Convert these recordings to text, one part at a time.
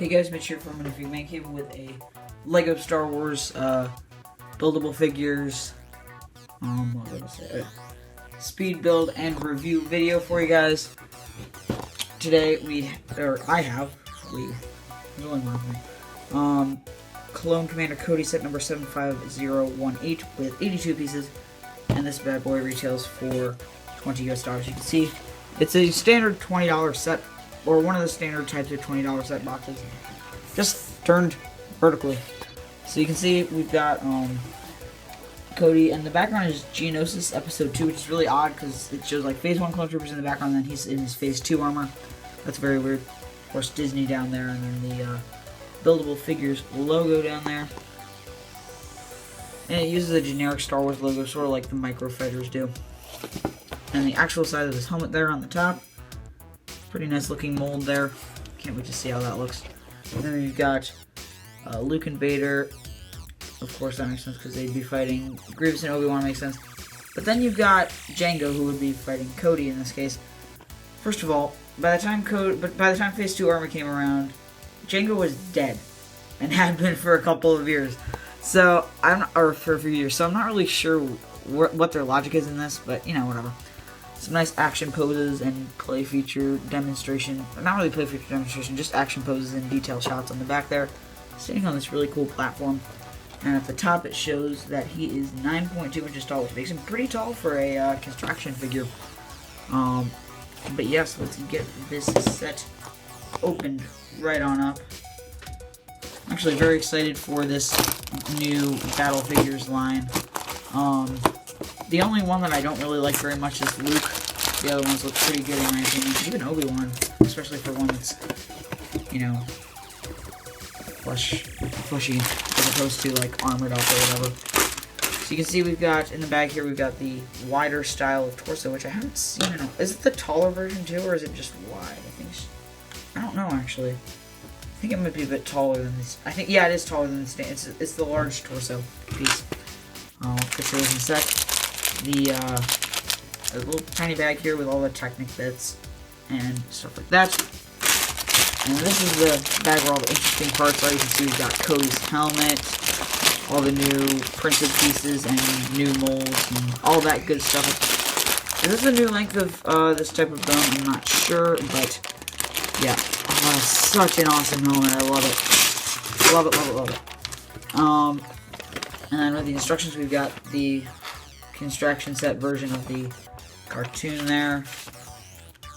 Hey guys, Mitch here from Review Man Cave with a Lego Star Wars buildable figures what was I say? Speed build and review video for you guys. Today there's only one of me. Clone Commander Cody set number 75018 with 82 pieces, and this bad boy retails for $20 US. You can see it's a standard $20 set, or one of the standard types of $20 set boxes, just turned vertically. So you can see we've got Cody, and the background is Geonosis Episode 2, which is really odd because it shows like Phase 1 Clone Troopers in the background, and then he's in his Phase 2 armor. That's very weird. Of course, Disney down there, and then the buildable figures logo down there. And it uses a generic Star Wars logo, sort of like the micro fighters do. And the actual size of his helmet there on the top. Pretty nice looking mold there. Can't wait to see how that looks. And then we've got Luke and Vader. Of course, that makes sense because they'd be fighting Grievous and Obi-Wan. Makes sense. But then you've got Jango, who would be fighting Cody in this case. First of all, by the time Phase 2 armor came around, Jango was dead, and had been for a couple of years. So for a few years. So I'm not really sure what their logic is in this, but you know, whatever. Some nice action poses and play feature demonstration. Not really play feature demonstration, just action poses and detail shots on the back there. Standing on this really cool platform. And at the top it shows that he is 9.2 inches tall, which makes him pretty tall for a construction figure. But yes, let's get this set opened right on up. I'm actually very excited for this new Battle Figures line. The only one that I don't really like very much is Luke. The other ones look pretty good in my opinion. Even Obi-Wan, especially for one that's, you know, fleshy, as opposed to like armored up or whatever. So you can see we've got, in the bag here, we've got the wider style of torso, which I haven't seen. Is it the taller version too, or is it just wide? I don't know actually. I think it might be a bit taller than this. Yeah, it is taller than this. It's the large torso piece. I'll put those in a sec. The little tiny bag here with all the Technic bits and stuff like that. And this is the bag where all the interesting parts are. You can see we've got Cody's helmet, all the new printed pieces and new molds and all that good stuff. Is this a new length of this type of bone? I'm not sure, but yeah. Oh, such an awesome helmet. I love it. Love it, love it, love it. And then with the instructions, we've got the construction set version of the cartoon there.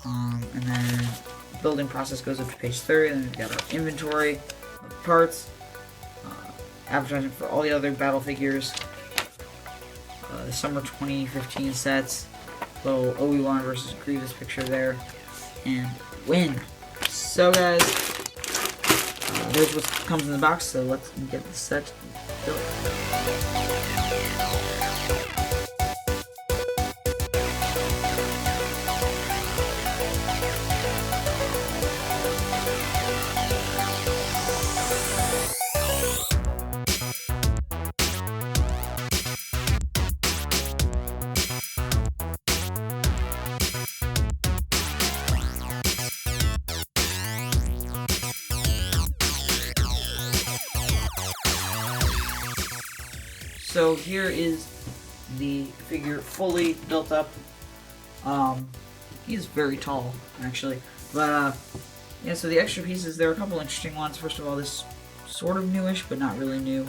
And then the building process goes up to page 30. Then we've got our inventory of parts. Advertising for all the other battle figures. The summer 2015 sets. Little Obi-Wan versus Grievous picture there. And win. So guys, there's what comes in the box, so let's get the set built. So here is the figure fully built up. He is very tall, actually. But, yeah, so the extra pieces, there are a couple interesting ones. First of all, this sort of newish, but not really new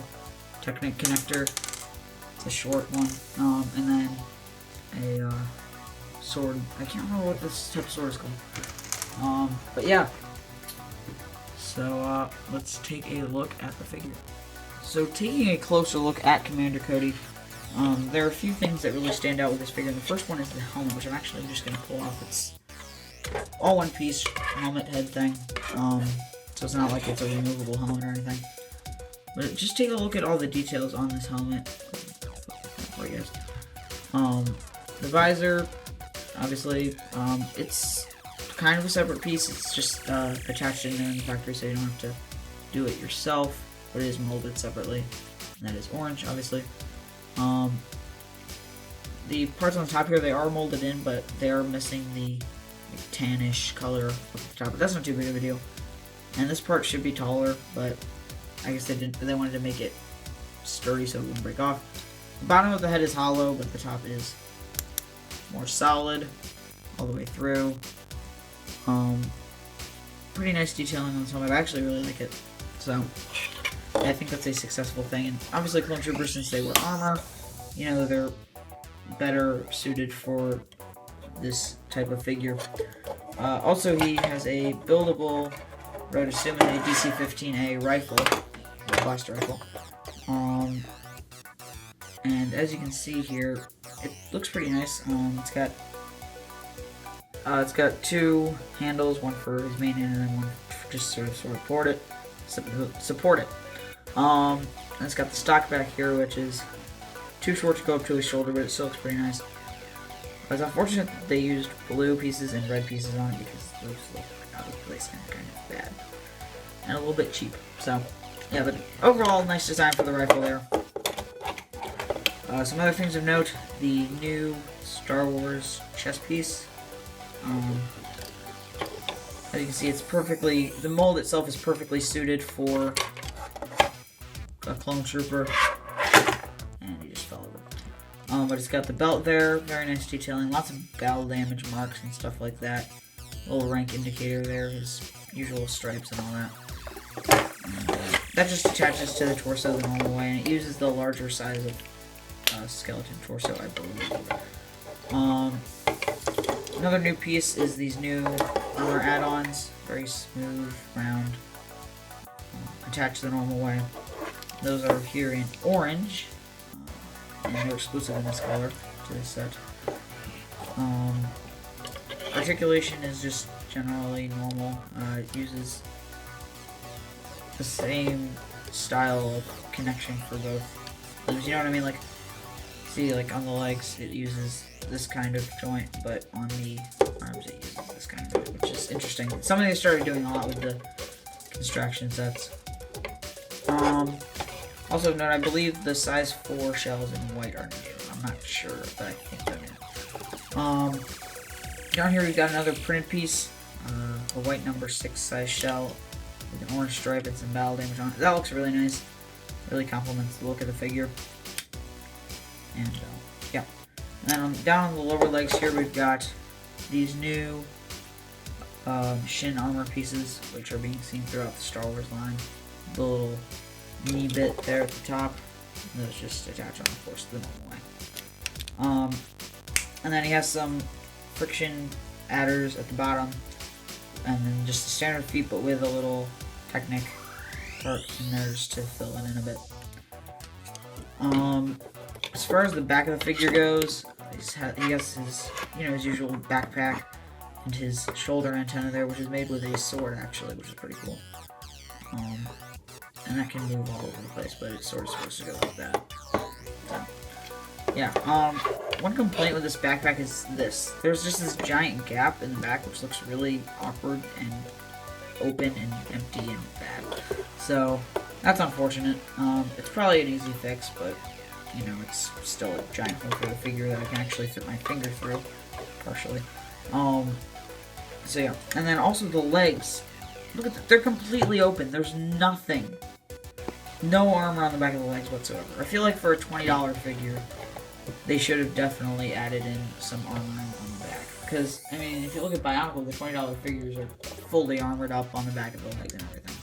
Technic connector. It's a short one. And then a sword. I can't remember what this type of sword is called. But yeah. So, let's take a look at the figure. So taking a closer look at Commander Cody, there are a few things that really stand out with this figure. And the first one is the helmet, which I'm actually just going to pull off. It's all one piece helmet head thing, so it's not like it's a removable helmet or anything. But just take a look at all the details on this helmet. For you guys. The visor, obviously, it's kind of a separate piece. It's just attached in there in the factory, so you don't have to do it yourself. But it is molded separately. And that is orange, obviously. The parts on the top here, they are molded in, but they are missing the tannish color up the top. But that's not too big of a deal. And this part should be taller, but I guess they wanted to make it sturdy so it wouldn't break off. The bottom of the head is hollow, but the top is more solid all the way through. Pretty nice detailing on this helmet. I actually really like it. So I think that's a successful thing. And obviously Clone Troopers, since they wear armor, you know, they're better suited for this type of figure. Also, he has a buildable Rotosumi DC-15A rifle, blaster rifle. And as you can see here, it looks pretty nice. It's got two handles, one for his main hand and then one for just sort of support it. And it's got the stock back here, which is too short to go up to his shoulder, but it still looks pretty nice. It's unfortunate that they used blue pieces and red pieces on it because those look out of place and kind of bad. And a little bit cheap. So, yeah, but overall, nice design for the rifle there. Some other things of note, the new Star Wars chest piece. As you can see, it's perfectly, the mold itself is perfectly suited for a clone trooper. And he just fell over. But it's got the belt there, very nice detailing, lots of battle damage marks and stuff like that. Little rank indicator there, his usual stripes and all that. And, that just attaches to the torso the normal way, and it uses the larger size of skeleton torso, I believe. Another new piece is these new armor add-ons, very smooth, round, attached the normal way. Those are here in orange, and they're exclusive in this color to this set. Articulation is just generally normal. It uses the same style of connection for both limbs. You know what I mean? Like, see, like on the legs, it uses this kind of joint, but on the arms, it uses this kind of joint, which is interesting. Something they started doing a lot with the construction sets. Also note, I believe the size 4 shells in white are new. I'm not sure, but I think they're new. Down here we've got another printed piece, a white number 6 size shell with an orange stripe and some battle damage on it. That looks really nice. Really complements the look of the figure. And yeah. And then down on the lower legs here we've got these new shin armor pieces, which are being seen throughout the Star Wars line. The little knee bit there at the top, and those just attach on, of course, the normal way. And then he has some friction adders at the bottom, and then just the standard feet, but with a little Technic part in there just to fill it in a bit. As far as the back of the figure goes, he has his, his usual backpack and his shoulder antenna there, which is made with a sword, actually, which is pretty cool. And that can move all over the place, but it's sort of supposed to go like that. So, yeah, one complaint with this backpack is this. There's just this giant gap in the back, which looks really awkward and open and empty and bad. So, that's unfortunate. It's probably an easy fix, but, it's still a giant hole for the figure that I can actually fit my finger through, partially. So yeah, and then also the legs. Look at that, they're completely open. There's nothing. No armor on the back of the legs whatsoever. I feel like for a $20 figure, they should have definitely added in some armor on the back. Because, I mean, if you look at Bionicle, the $20 figures are fully armored up on the back of the legs and everything.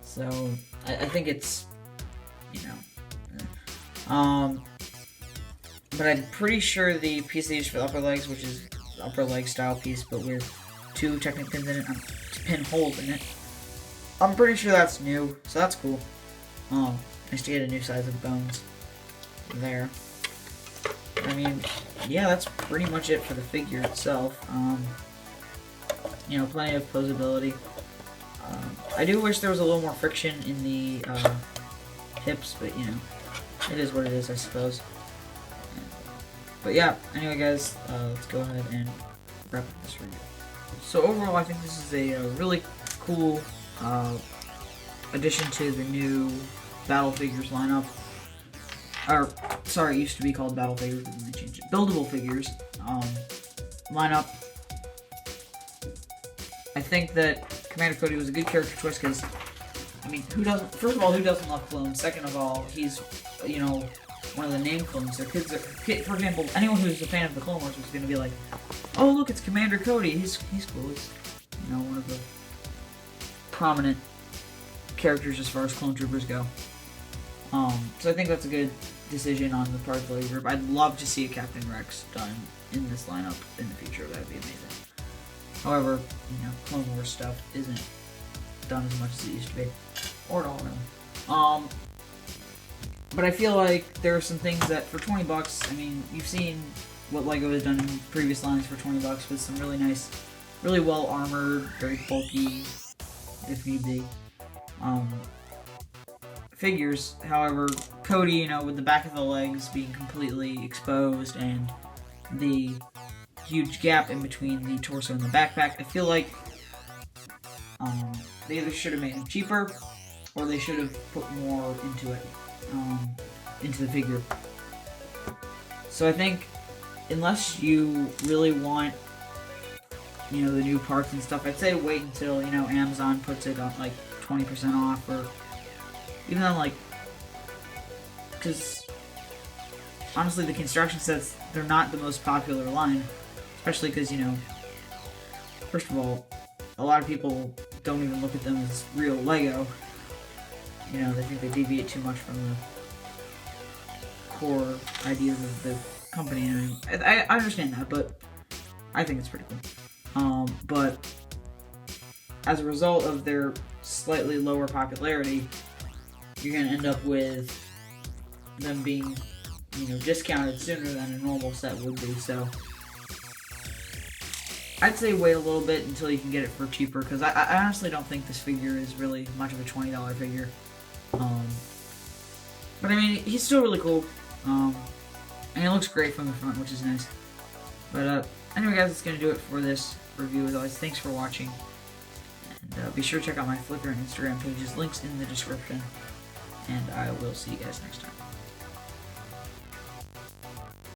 So, I think it's, but I'm pretty sure the piece they used for the upper legs, which is the upper leg style piece, but with 2 Technic pins in it, pin holes in it, I'm pretty sure that's new, so that's cool. Nice to get a new size of bones there. I mean, yeah, that's pretty much it for the figure itself. Plenty of posability. I do wish there was a little more friction in the hips, but it is what it is, I suppose. But yeah, anyway guys, let's go ahead and wrap up this review. So overall, I think this is a really cool addition to the new Battle Figures lineup. Or, sorry, it used to be called Battle Figures, but then they changed it. Buildable Figures lineup. I think that Commander Cody was a good character choice because, I mean, who doesn't? First of all, who doesn't love clones? Second of all, he's, you know, one of the name clones. Their kids are, for example, anyone who's a fan of the Clone Wars is going to be like, oh look, it's Commander Cody. He's cool. He's, you know, one of the prominent characters as far as clone troopers go. So I think that's a good decision on the part of the group. I'd love to see a Captain Rex done in this lineup in the future. That'd be amazing. However, you know, Clone Wars stuff isn't done as much as it used to be, or at all really. But I feel like there are some things that for 20 bucks. I mean, you've seen what LEGO has done in previous lines for 20 bucks with some really nice, really well armored, very bulky, if need be, figures. However, Cody, you know, with the back of the legs being completely exposed and the huge gap in between the torso and the backpack, I feel like they either should have made him cheaper or they should have put more into it, into the figure. So I think unless you really want, you know, the new parts and stuff, I'd say wait until, you know, Amazon puts it on like 20% off, or even then, like, because honestly the construction sets, they're not the most popular line, especially because, you know, first of all, a lot of people don't even look at them as real LEGO. You know, they think they deviate too much from the core ideas of the company, and I understand that, but I think it's pretty cool. But as a result of their slightly lower popularity, you're going to end up with them being, you know, discounted sooner than a normal set would be. So I'd say wait a little bit until you can get it for cheaper, because I honestly don't think this figure is really much of a $20 figure. But I mean, he's still really cool, and he looks great from the front, which is nice. But anyway guys, that's going to do it for this review. As always, thanks for watching, and be sure to check out my Flickr and Instagram pages, links in the description, and I will see you guys next time.